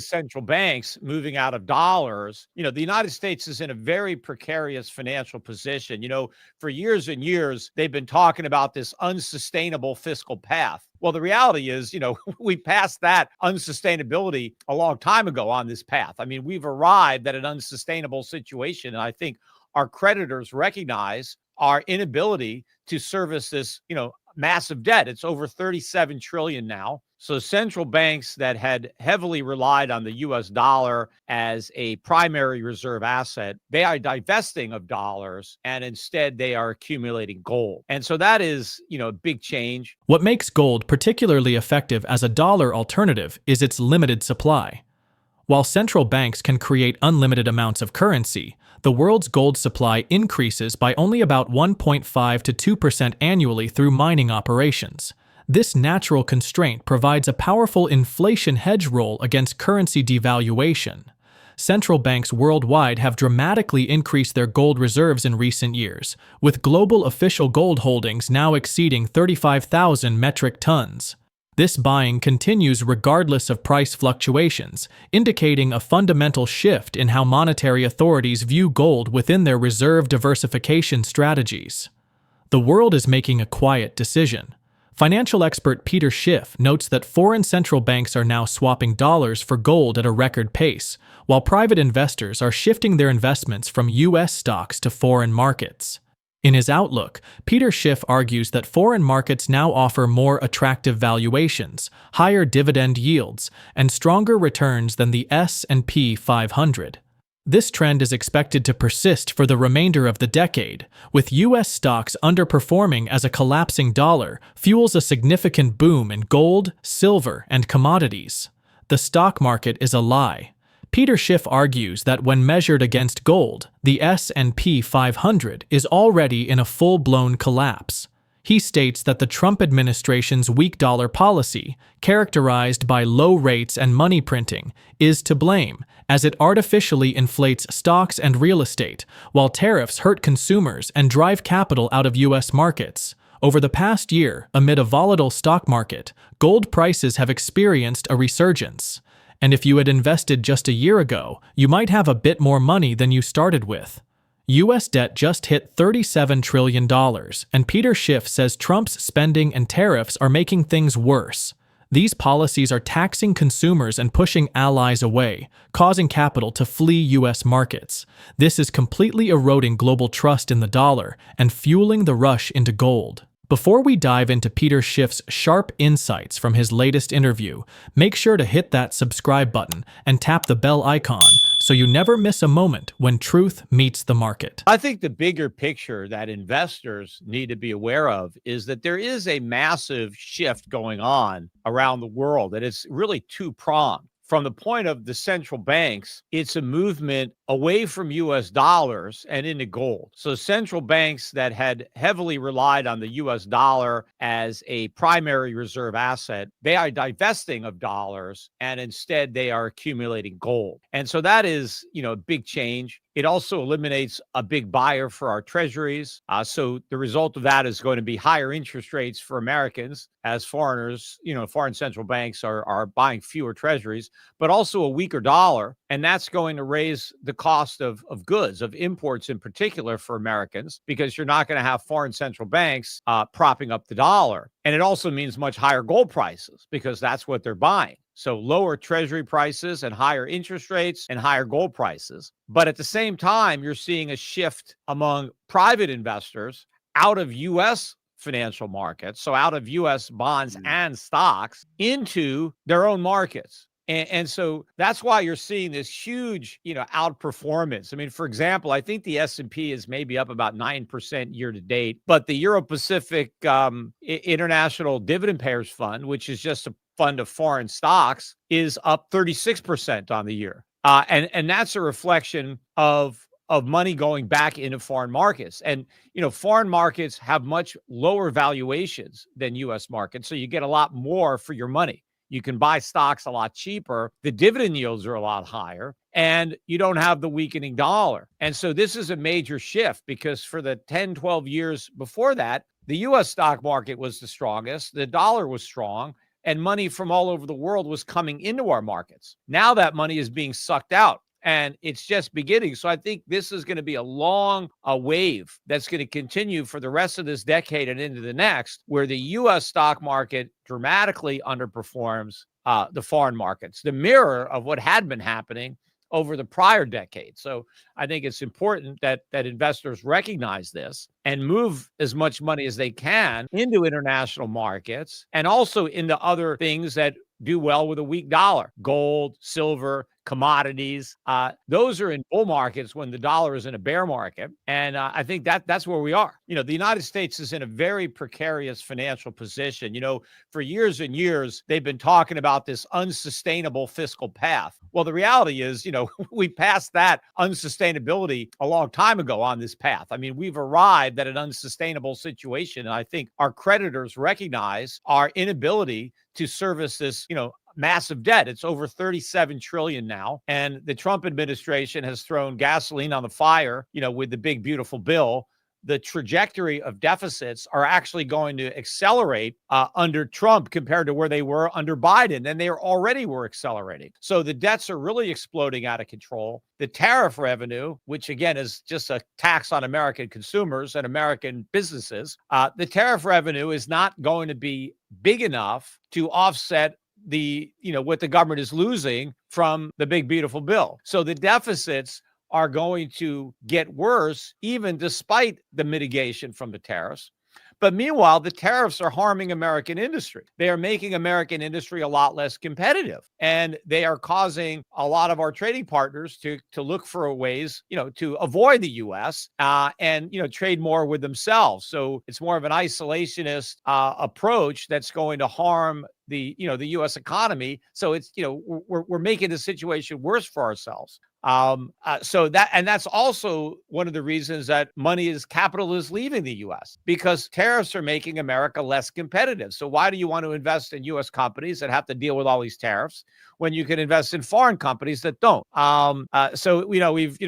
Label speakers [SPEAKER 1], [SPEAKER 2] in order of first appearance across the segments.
[SPEAKER 1] central banks moving out of dollars, the United States is in a very precarious financial position. For years and years, they've been talking about this unsustainable fiscal path. Well, the reality is, we passed that unsustainability a long time ago on this path. I mean, we've arrived at an unsustainable situation. And I think our creditors recognize our inability to service this, massive debt. It's over 37 trillion now. So central banks that had heavily relied on the US dollar as a primary reserve asset, they are divesting of dollars and instead they are accumulating gold. And so that is, a big change.
[SPEAKER 2] What makes gold particularly effective as a dollar alternative is its limited supply. While central banks can create unlimited amounts of currency, the world's gold supply increases by only about 1.5 to 2% annually through mining operations. This natural constraint provides a powerful inflation hedge role against currency devaluation. Central banks worldwide have dramatically increased their gold reserves in recent years, with global official gold holdings now exceeding 35,000 metric tons. This buying continues regardless of price fluctuations, indicating a fundamental shift in how monetary authorities view gold within their reserve diversification strategies. The world is making a quiet decision. Financial expert Peter Schiff notes that foreign central banks are now swapping dollars for gold at a record pace, while private investors are shifting their investments from U.S. stocks to foreign markets. In his outlook, Peter Schiff argues that foreign markets now offer more attractive valuations, higher dividend yields, and stronger returns than the S&P 500. This trend is expected to persist for the remainder of the decade, with U.S. stocks underperforming as a collapsing dollar fuels a significant boom in gold, silver, and commodities. The stock market is a lie. Peter Schiff argues that when measured against gold, the S&P 500 is already in a full-blown collapse. He states that the Trump administration's weak dollar policy, characterized by low rates and money printing, is to blame, as it artificially inflates stocks and real estate, while tariffs hurt consumers and drive capital out of U.S. markets. Over the past year, amid a volatile stock market, gold prices have experienced a resurgence. And if you had invested just a year ago, you might have a bit more money than you started with. U.S. debt just hit $37 trillion, and Peter Schiff says Trump's spending and tariffs are making things worse. These policies are taxing consumers and pushing allies away, causing capital to flee U.S. markets. This is completely eroding global trust in the dollar and fueling the rush into gold. Before we dive into Peter Schiff's sharp insights from his latest interview, make sure to hit that subscribe button and tap the bell icon so you never miss a moment when truth meets the market.
[SPEAKER 1] I think the bigger picture that investors need to be aware of is that there is a massive shift going on around the world, and it's really two-pronged. From the point of the central banks, it's a movement away from US dollars and into gold. So central banks that had heavily relied on the US dollar as a primary reserve asset, they are divesting of dollars and instead they are accumulating gold. And so that is, a big change. It also eliminates a big buyer for our treasuries. So the result of that is going to be higher interest rates for Americans as foreigners, foreign central banks are buying fewer treasuries, but also a weaker dollar. And that's going to raise the cost of goods, of imports in particular for Americans, because you're not going to have foreign central banks propping up the dollar. And it also means much higher gold prices because that's what they're buying. So lower treasury prices and higher interest rates and higher gold prices. But at the same time, you're seeing a shift among private investors out of U.S. financial markets, so out of U.S. bonds and stocks, into their own markets. And so that's why you're seeing this huge, outperformance. I mean, for example, I think the S&P is maybe up about 9% year to date, but the Euro-Pacific International Dividend Payers Fund, which is just a fund of foreign stocks, is up 36% on the year. And that's a reflection of money going back into foreign markets. And, foreign markets have much lower valuations than U.S. markets, so you get a lot more for your money. You can buy stocks a lot cheaper. The dividend yields are a lot higher, and you don't have the weakening dollar. And so this is a major shift because for the 10, 12 years before that, the U.S. stock market was the strongest. The dollar was strong. and money from all over the world was coming into our markets. Now that money is being sucked out. And it's just beginning. So I think this is going to be a long wave that's going to continue for the rest of this decade and into the next, where the U.S. stock market dramatically underperforms the foreign markets, the mirror of what had been happening over the prior decade. So I think it's important that investors recognize this and move as much money as they can into international markets and also into other things that do well with a weak dollar: gold, silver, commodities. Those are in bull markets when the dollar is in a bear market. And I think that's where we are. The United States is in a very precarious financial position. For years and years, they've been talking about this unsustainable fiscal path. Well, the reality is, we passed that unsustainability a long time ago on this path. I mean, we've arrived at an unsustainable situation. And I think our creditors recognize our inability to service this, massive debt. It's over 37 trillion now. And the Trump administration has thrown gasoline on the fire, with the big, beautiful bill. The trajectory of deficits are actually going to accelerate under Trump compared to where they were under Biden. And they already were accelerating. So the debts are really exploding out of control. The tariff revenue, which again is just a tax on American consumers and American businesses, the tariff revenue is not going to be big enough to offset what the government is losing from the big, beautiful bill. So the deficits are going to get worse, even despite the mitigation from the tariffs. But meanwhile, the tariffs are harming American industry. They are making American industry a lot less competitive. And they are causing a lot of our trading partners to look for ways, to avoid the U.S. And trade more with themselves. So it's more of an isolationist approach that's going to harm the U.S. economy. So it's, we're making the situation worse for ourselves. That's also one of the reasons that capital is leaving the U.S. because tariffs are making America less competitive. So why do you want to invest in U.S. companies that have to deal with all these tariffs when you can invest in foreign companies that don't? We've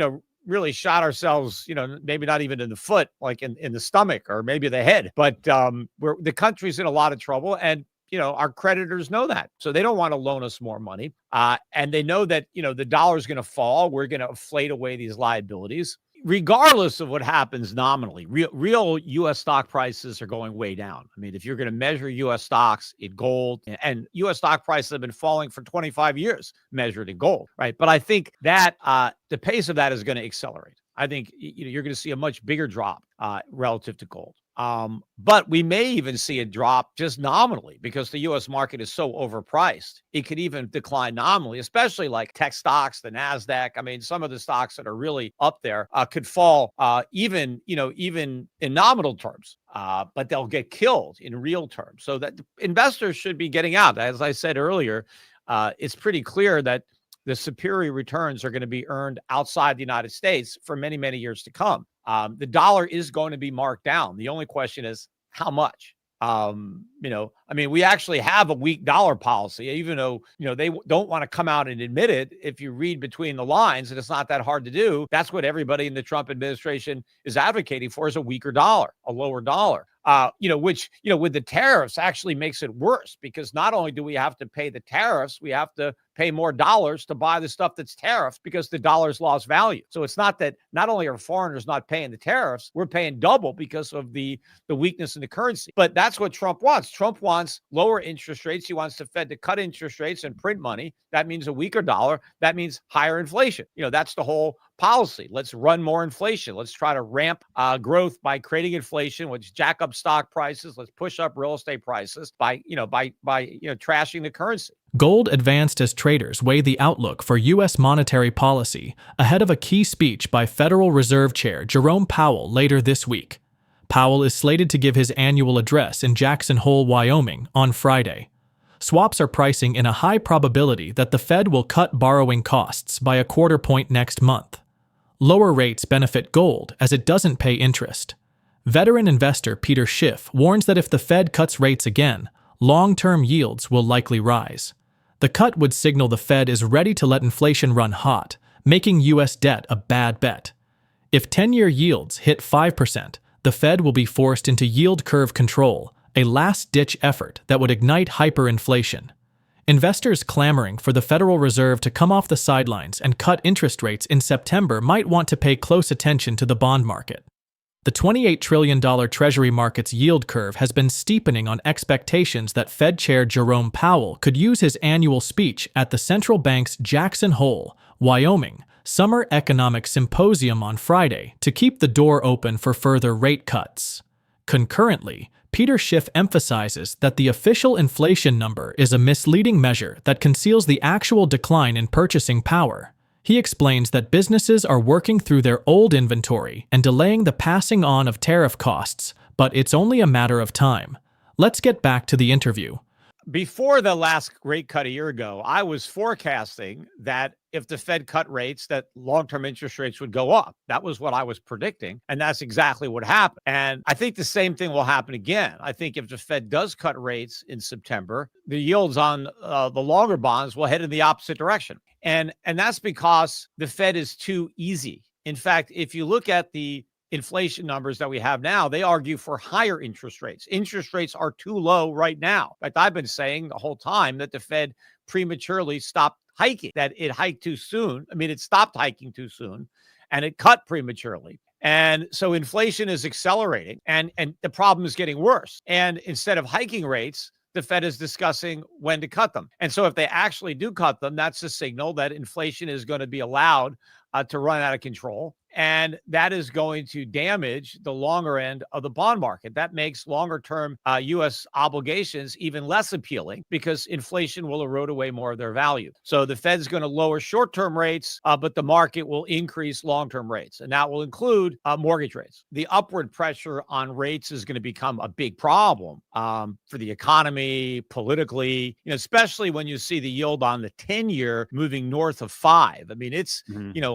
[SPEAKER 1] really shot ourselves, maybe not even in the foot, like in the stomach or maybe the head, but the country's in a lot of trouble. And our creditors know that. So they don't want to loan us more money. And they know that, the dollar is going to fall. We're going to inflate away these liabilities. Regardless of what happens nominally, real U.S. stock prices are going way down. I mean, if you're going to measure U.S. stocks in gold, and U.S. stock prices have been falling for 25 years measured in gold, right? But I think that the pace of that is going to accelerate. I think you're going to see a much bigger drop relative to gold. But we may even see a drop just nominally because the U.S. market is so overpriced. It could even decline nominally, especially like tech stocks, the NASDAQ. I mean, some of the stocks that are really up there could fall even in nominal terms, but they'll get killed in real terms. So that investors should be getting out. As I said earlier, it's pretty clear that the superior returns are going to be earned outside the United States for many, many years to come. The dollar is going to be marked down. The only question is how much. We actually have a weak dollar policy, even though, they don't want to come out and admit it. If you read between the lines, and it's not that hard to do, that's what everybody in the Trump administration is advocating for, is a weaker dollar, a lower dollar. Which with the tariffs actually makes it worse because not only do we have to pay the tariffs, we have to pay more dollars to buy the stuff that's tariffed because the dollar's lost value. So it's not that not only are foreigners not paying the tariffs, we're paying double because of the weakness in the currency. But that's what Trump wants. Trump wants lower interest rates. He wants the Fed to cut interest rates and print money. That means a weaker dollar. That means higher inflation. That's the whole policy. Let's run more inflation. Let's try to ramp growth by creating inflation, which jack up stock prices. Let's push up real estate prices by trashing the currency.
[SPEAKER 2] Gold advanced as traders weigh the outlook for U.S. monetary policy ahead of a key speech by Federal Reserve Chair Jerome Powell later this week. Powell is slated to give his annual address in Jackson Hole, Wyoming, on Friday. Swaps are pricing in a high probability that the Fed will cut borrowing costs by a quarter point next month. Lower rates benefit gold as it doesn't pay interest. Veteran investor Peter Schiff warns that if the Fed cuts rates again, long-term yields will likely rise. The cut would signal the Fed is ready to let inflation run hot, making U.S. debt a bad bet. If 10-year yields hit 5%, the Fed will be forced into yield curve control, a last-ditch effort that would ignite hyperinflation. Investors clamoring for the Federal Reserve to come off the sidelines and cut interest rates in September might want to pay close attention to the bond market. The $28 trillion Treasury market's yield curve has been steepening on expectations that Fed Chair Jerome Powell could use his annual speech at the central bank's Jackson Hole, Wyoming, Summer Economic Symposium on Friday to keep the door open for further rate cuts. Concurrently, Peter Schiff emphasizes that the official inflation number is a misleading measure that conceals the actual decline in purchasing power. He explains that businesses are working through their old inventory and delaying the passing on of tariff costs, but it's only a matter of time. Let's get back to the interview.
[SPEAKER 1] Before the last rate cut a year ago, I was forecasting that if the Fed cut rates, that long-term interest rates would go up. That was what I was predicting, and that's exactly what happened. And I think the same thing will happen again. I think if the Fed does cut rates in September, the yields on the longer bonds will head in the opposite direction. And that's because the Fed is too easy. In fact, if you look at the inflation numbers that we have now, they argue for higher interest rates. Interest rates are too low right now. In fact, I've been saying the whole time that the Fed prematurely stopped hiking, that it hiked too soon. I mean, it stopped hiking too soon and it cut prematurely. And so inflation is accelerating and the problem is getting worse. And instead of hiking rates, the Fed is discussing when to cut them. And so if they actually do cut them, that's a signal that inflation is going to be allowed to run out of control. And that is going to damage the longer end of the bond market. That makes longer term U.S. obligations even less appealing because inflation will erode away more of their value. So the Fed's going to lower short-term rates, but the market will increase long-term rates. And that will include mortgage rates. The upward pressure on rates is going to become a big problem for the economy, politically, especially when you see the yield on the 10-year moving north of 5. I mean, it's,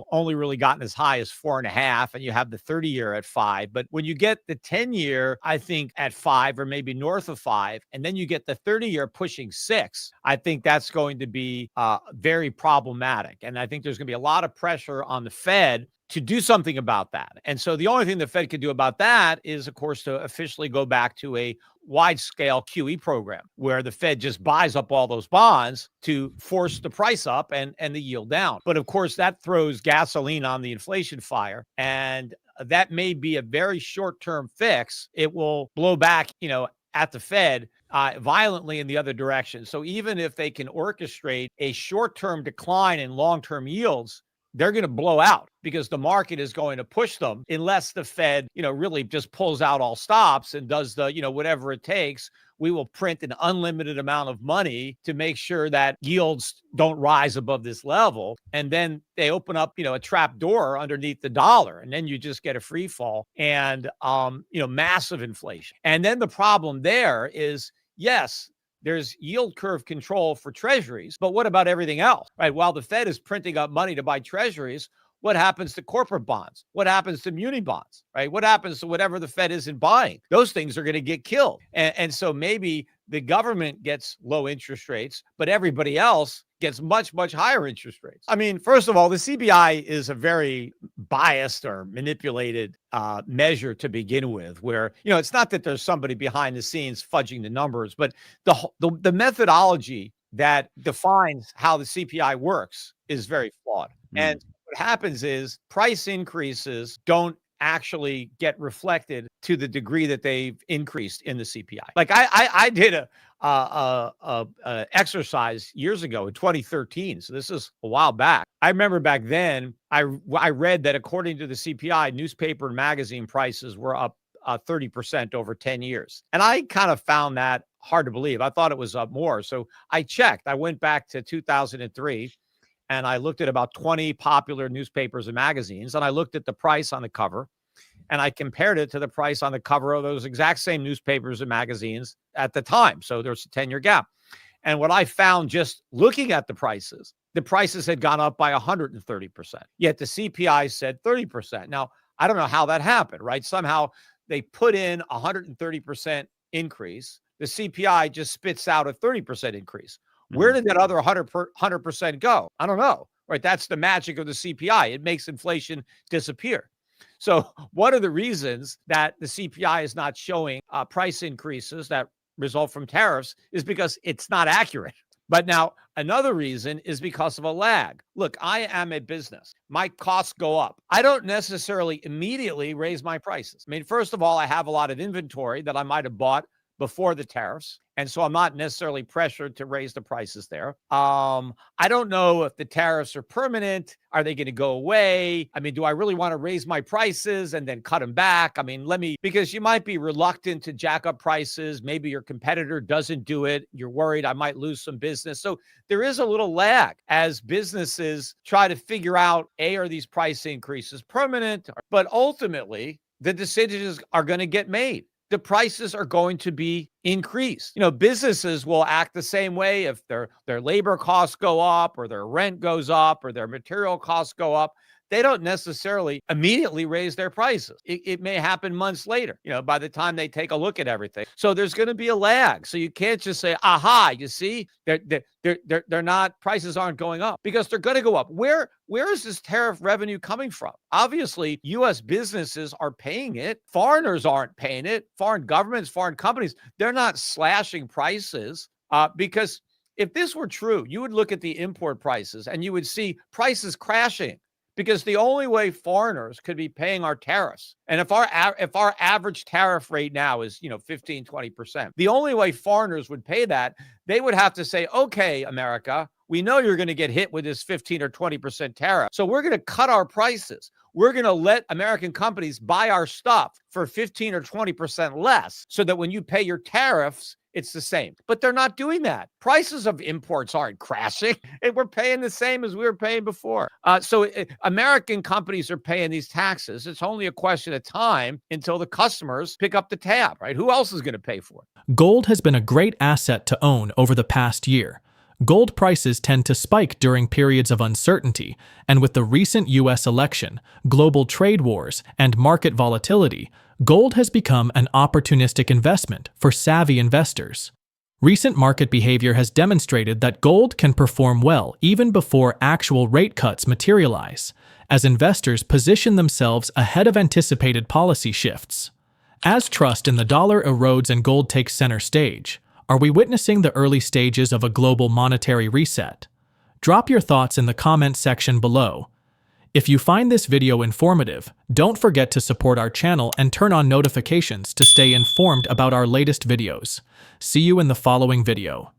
[SPEAKER 1] only really gotten as high as 4.5, and you have the 30-year at 5. But when you get the 10-year, I think at 5 or maybe north of 5, and then you get the 30-year pushing 6, I think that's going to be very problematic. And I think there's going to be a lot of pressure on the Fed to do something about that. And so the only thing the Fed can do about that is, of course, to officially go back to a wide-scale QE program where the Fed just buys up all those bonds to force the price up and the yield down. But of course, that throws gasoline on the inflation fire. And that may be a very short-term fix. It will blow back, at the Fed violently in the other direction. So even if they can orchestrate a short-term decline in long-term yields, they're going to blow out because the market is going to push them unless the Fed, really just pulls out all stops and does the, whatever it takes. We will print an unlimited amount of money to make sure that yields don't rise above this level. And then they open up, a trap door underneath the dollar. And then you just get a free fall and, massive inflation. And then the problem there is, yes, there's yield curve control for treasuries, but what about everything else, right? While the Fed is printing up money to buy treasuries, what happens to corporate bonds? What happens to muni bonds, right? What happens to whatever the Fed isn't buying? Those things are going to get killed. And so maybe the government gets low interest rates, but everybody else gets much, much higher interest rates. I mean, first of all, the CBI is a very biased or manipulated measure to begin with, where, it's not that there's somebody behind the scenes fudging the numbers, but the methodology that defines how the CPI works is very flawed. And what happens is price increases don't actually get reflected to the degree that they've increased in the CPI. Like I did a exercise years ago in 2013. So this is a while back. I remember back then I read that according to the CPI, newspaper and magazine prices were up 30% over 10 years. And I kind of found that hard to believe. I thought it was up more. So I checked. I went back to 2003 and I looked at about 20 popular newspapers and magazines, and I looked at the price on the cover, and I compared it to the price on the cover of those exact same newspapers and magazines at the time. So there's a 10-year gap. And what I found just looking at the prices had gone up by 130%. Yet the CPI said 30%. Now, I don't know how that happened, right? Somehow they put in 130% increase. The CPI just spits out a 30% increase. Where did that other 100% go? I don't know, right? That's the magic of the CPI. It makes inflation disappear. So one of the reasons that the CPI is not showing price increases that result from tariffs is because it's not accurate. But now another reason is because of a lag. Look, I am a business. My costs go up. I don't necessarily immediately raise my prices. I mean, first of all, I have a lot of inventory that I might have bought before the tariffs. And so I'm not necessarily pressured to raise the prices there. I don't know if the tariffs are permanent. Are they going to go away? I mean, do I really want to raise my prices and then cut them back? I mean, because you might be reluctant to jack up prices. Maybe your competitor doesn't do it. You're worried I might lose some business. So there is a little lag as businesses try to figure out, are these price increases permanent? But ultimately, the decisions are going to get made. The prices are going to be increased. Businesses will act the same way if their labor costs go up or their rent goes up or their material costs go up. They don't necessarily immediately raise their prices. It may happen months later, by the time they take a look at everything. So there's going to be a lag. So you can't just say, aha, you see, they're not, prices aren't going up, because they're going to go up. Where is this tariff revenue coming from? Obviously, U.S. businesses are paying it. Foreigners aren't paying it. Foreign governments, foreign companies, they're not slashing prices because if this were true, you would look at the import prices and you would see prices crashing. Because the only way foreigners could be paying our tariffs, and if our average tariff rate now is 15, 20%, the only way foreigners would pay that, they would have to say, okay, America, we know you're going to get hit with this 15 or 20% tariff, so we're going to cut our prices. We're going to let American companies buy our stuff for 15 or 20% less, so that when you pay your tariffs, it's the same. But they're not doing that. Prices of imports aren't crashing. We're paying the same as we were paying before. So American companies are paying these taxes. It's only a question of time until the customers pick up the tab, right? Who else is going to pay for it?
[SPEAKER 2] Gold has been a great asset to own over the past year. Gold prices tend to spike during periods of uncertainty, and with the recent U.S. election, global trade wars, and market volatility, gold has become an opportunistic investment for savvy investors. Recent market behavior has demonstrated that gold can perform well even before actual rate cuts materialize, as investors position themselves ahead of anticipated policy shifts. As trust in the dollar erodes and gold takes center stage, are we witnessing the early stages of a global monetary reset? Drop your thoughts in the comment section below. If you find this video informative, don't forget to support our channel and turn on notifications to stay informed about our latest videos. See you in the following video.